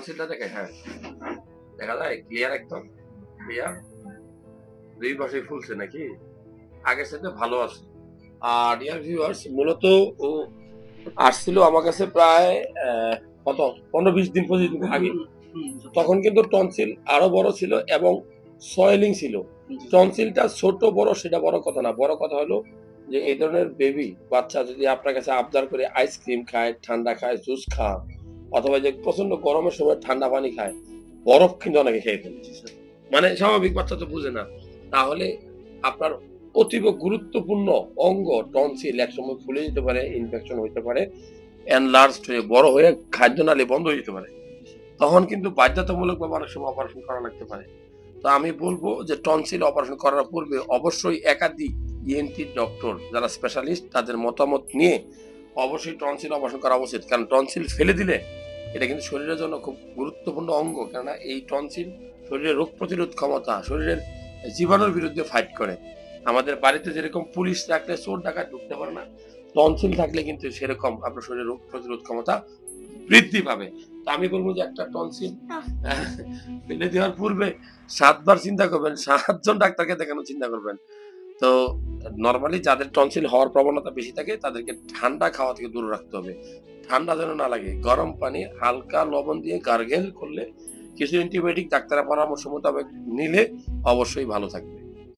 টনসিলটা দেখে, হ্যাঁ দেখা যায় ক্লিয়ার, একদম ক্লিয়ার, দুই পাশে ফুলছে নাকি, আগের সাথে ভালো আছে। আর ডিয়ার ভিউয়ার্স, মূলত ও আসছিল আমার কাছে প্রায় কত 15-20 দিন 25 দিন আগে। তখন কিন্তু টনসিল আরো বড় ছিল এবং সয়েলিং ছিল। টনসিলটা ছোট বড় সেটা বড় কথা না, বড় কথা হলো যে এই ধরনের বেবি বাচ্চা যদি আপনার কাছে আবদার করে আইসক্রিম খায়, ঠান্ডা খায়, জুস খায়, অথবা যে প্রচন্ড গরমের সময় ঠান্ডা পানি খায়, বরফ কিন্তু অনেকে খেয়ে ফেলে, মানে স্বাভাবিক বাচ্চা তো বুঝে না, তাহলে আপনার অতীব গুরুত্বপূর্ণ অঙ্গ টনসিল একসময় ফুলে যেতে পারে, ইনফেকশন হইতে পারে, এনলার্জড হয়ে বড় হয়ে খাদ্যনালী বন্ধ হয়ে যেতে পারে। তখন কিন্তু বাধ্যতামূলকভাবে অনেক সময় অপারেশন করা লাগতে পারে। তো আমি বলবো যে টনসিল অপারেশন করার পূর্বে অবশ্যই একাধিক ইএনটি ডক্টর যারা স্পেশালিস্ট তাদের মতামত নিয়ে অবশ্যই টনসিল অপারেশন করা উচিত। কারণ টনসিল ফেলে দিলে এটা কিন্তু শরীরের জন্য খুব গুরুত্বপূর্ণ অঙ্গ, কেননা এই টনসিল শরীরের রোগ প্রতিরোধ ক্ষমতা, শরীরের জীবাণুর বিরুদ্ধে ফাইট করে। আমাদের বাড়িতে যেরকম পুলিশ রাখলে চোর ডাকাত ঢুকতে পারে না, টনসিল থাকলে কিন্তু সেরকম আপনার শরীরের রোগ প্রতিরোধ ক্ষমতা বৃদ্ধি পাবে। তো আমি বলবো যে একটা টনসিল ফেলে দেওয়ার পূর্বে 7 বার চিন্তা করবেন, 7 জন ডাক্তারকে দেখানোর চিন্তা করবেন। তো নরমালি যাদের টনসিল হওয়ার প্রবণতা বেশি থাকে তাদেরকে ঠান্ডা খাওয়া থেকে দূরে রাখতে হবে। ঠান্ডা যেন না লাগে, গরম পানি হালকা লবণ দিয়ে গার্গেল করলে, কিছু অ্যান্টিবায়োটিক ডাক্তারের পরামর্শ মোতাবেক নিলে অবশ্যই ভালো থাকবে।